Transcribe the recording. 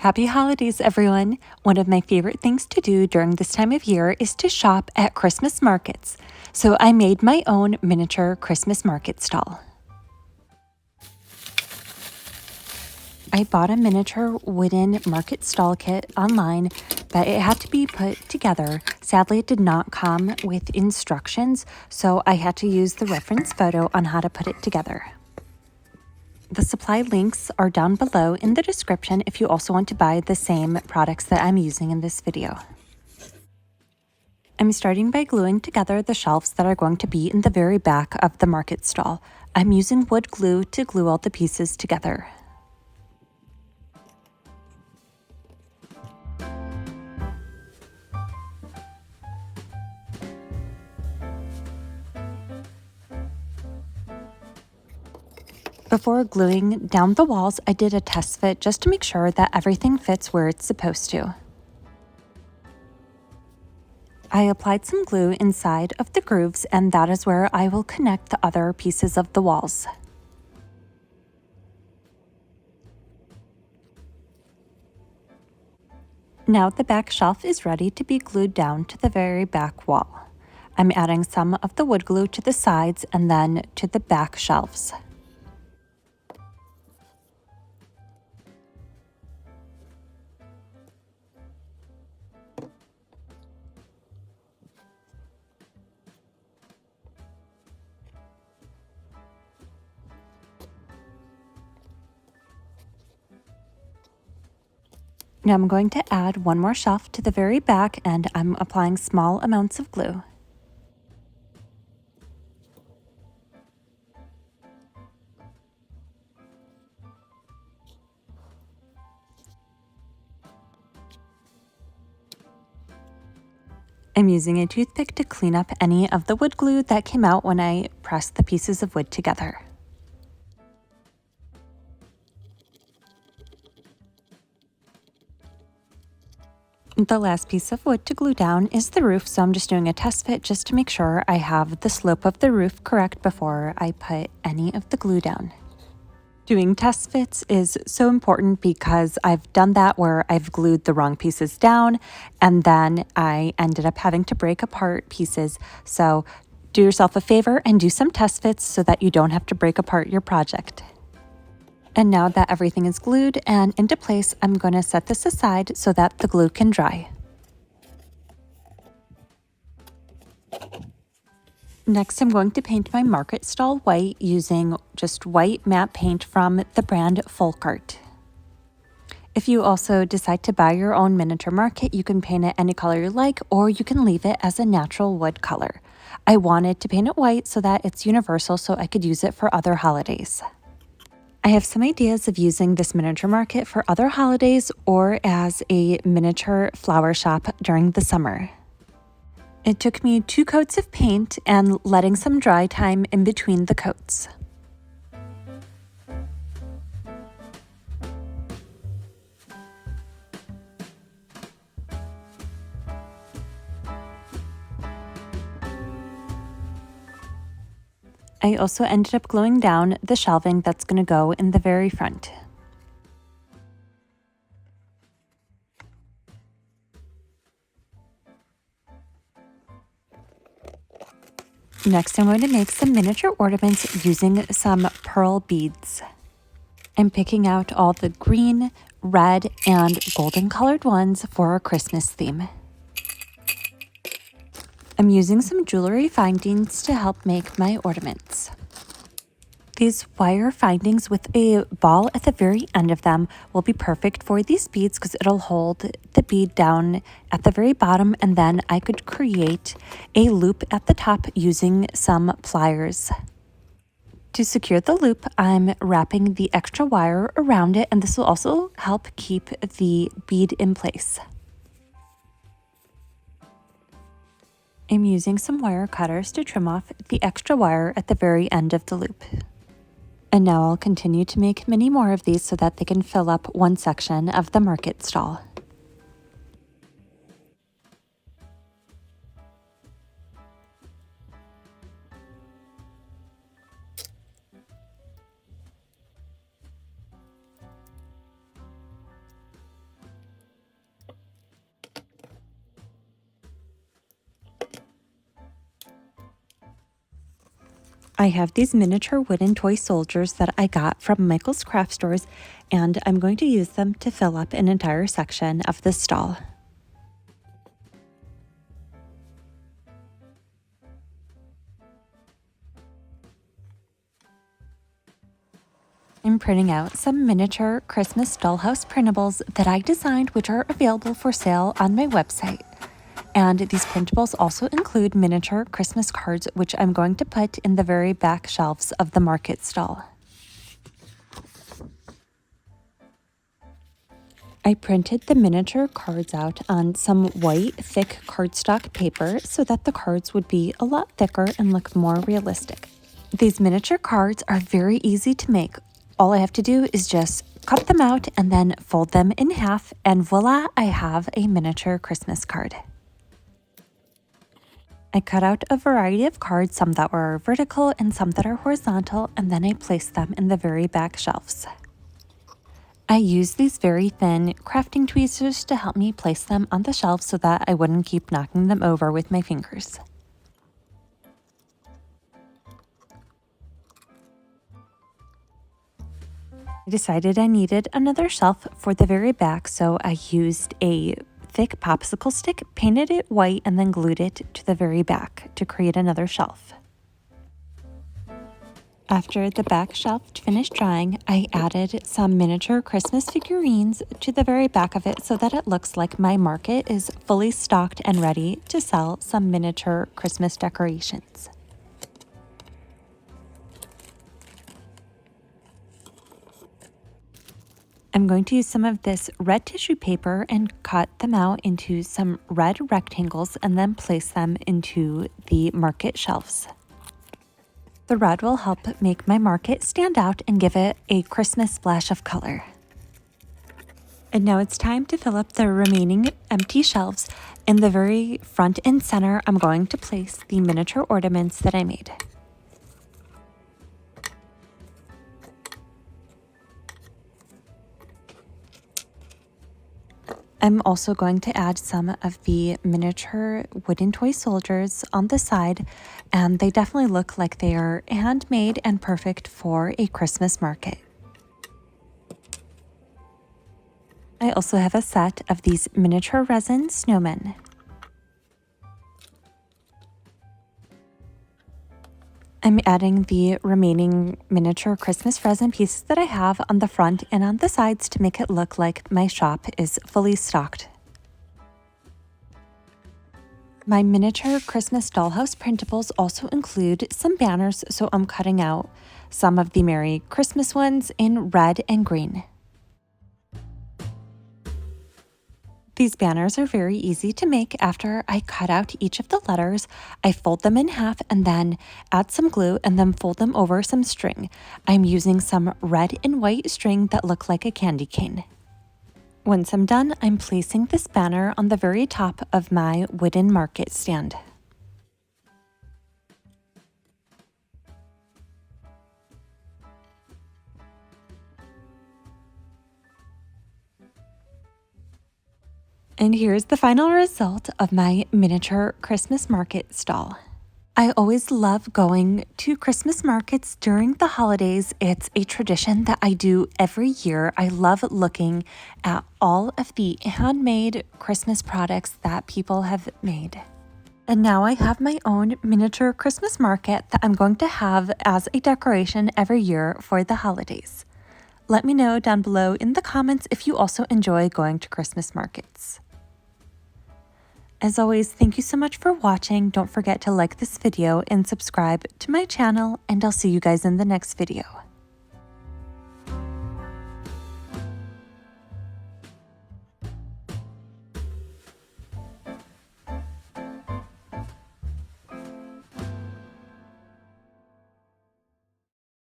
Happy holidays, everyone! One of my favorite things to do during this time of year is to shop at Christmas markets. So I made my own miniature Christmas market stall. I bought a miniature wooden market stall kit online, but it had to be put together. Sadly, it did not come with instructions, so I had to use the reference photo on how to put it together. The supply links are down below in the description if you also want to buy the same products that I'm using in this video. I'm starting by gluing together the shelves that are going to be in the very back of the market stall. I'm using wood glue to glue all the pieces together. Before gluing down the walls, I did a test fit just to make sure that everything fits where it's supposed to. I applied some glue inside of the grooves, and that is where I will connect the other pieces of the walls. Now the back shelf is ready to be glued down to the very back wall. I'm adding some of the wood glue to the sides and then to the back shelves. Now I'm going to add one more shelf to the very back, and I'm applying small amounts of glue. I'm using a toothpick to clean up any of the wood glue that came out when I pressed the pieces of wood together. The last piece of wood to glue down is the roof, so I'm just doing a test fit just to make sure I have the slope of the roof correct before I put any of the glue down. Doing test fits is so important because I've done that where I've glued the wrong pieces down and then I ended up having to break apart pieces. So do yourself a favor and do some test fits so that you don't have to break apart your project. And now that everything is glued and into place, I'm going to set this aside so that the glue can dry. Next, I'm going to paint my market stall white using just white matte paint from the brand Folkart. If you also decide to buy your own miniature market, you can paint it any color you like, or you can leave it as a natural wood color. I wanted to paint it white so that it's universal so I could use it for other holidays. I have some ideas of using this miniature market for other holidays or as a miniature flower shop during the summer. It took me 2 coats of paint and letting some dry time in between the coats. I also ended up gluing down the shelving that's going to go in the very front. Next, I'm going to make some miniature ornaments using some pearl beads. I'm picking out all the green, red, and golden colored ones for our Christmas theme. I'm using some jewelry findings to help make my ornaments. These wire findings with a ball at the very end of them will be perfect for these beads because it'll hold the bead down at the very bottom, and then I could create a loop at the top using some pliers. To secure the loop, I'm wrapping the extra wire around it, and this will also help keep the bead in place. I'm using some wire cutters to trim off the extra wire at the very end of the loop. And now I'll continue to make many more of these so that they can fill up one section of the market stall. I have these miniature wooden toy soldiers that I got from Michael's craft stores, and I'm going to use them to fill up an entire section of this stall. I'm printing out some miniature Christmas dollhouse printables that I designed, which are available for sale on my website. And these printables also include miniature Christmas cards, which I'm going to put in the very back shelves of the market stall. I printed the miniature cards out on some white, thick cardstock paper so that the cards would be a lot thicker and look more realistic. These miniature cards are very easy to make. All I have to do is just cut them out and then fold them in half, and voila, I have a miniature Christmas card. I cut out a variety of cards, some that were vertical and some that are horizontal, and then I placed them in the very back shelves. I used these very thin crafting tweezers to help me place them on the shelves so that I wouldn't keep knocking them over with my fingers. I decided I needed another shelf for the very back, so I used a thick popsicle stick, painted it white, and then glued it to the very back to create another shelf. After the back shelf finished drying, I added some miniature Christmas figurines to the very back of it so that it looks like my market is fully stocked and ready to sell some miniature Christmas decorations. I'm going to use some of this red tissue paper and cut them out into some red rectangles and then place them into the market shelves. The red will help make my market stand out and give it a Christmas splash of color. And now it's time to fill up the remaining empty shelves. In the very front and center, I'm going to place the miniature ornaments that I made. I'm also going to add some of the miniature wooden toy soldiers on the side, and they definitely look like they are handmade and perfect for a Christmas market. I also have a set of these miniature resin snowmen. I'm adding the remaining miniature Christmas resin pieces that I have on the front and on the sides to make it look like my shop is fully stocked. My miniature Christmas dollhouse printables also include some banners, so I'm cutting out some of the Merry Christmas ones in red and green. These banners are very easy to make. After I cut out each of the letters, I fold them in half and then add some glue and then fold them over some string. I'm using some red and white string that look like a candy cane. Once I'm done, I'm placing this banner on the very top of my wooden market stand. And here's the final result of my miniature Christmas market stall. I always love going to Christmas markets during the holidays. It's a tradition that I do every year. I love looking at all of the handmade Christmas products that people have made. And now I have my own miniature Christmas market that I'm going to have as a decoration every year for the holidays. Let me know down below in the comments if you also enjoy going to Christmas markets. As always, thank you so much for watching. Don't forget to like this video and subscribe to my channel, and I'll see you guys in the next video.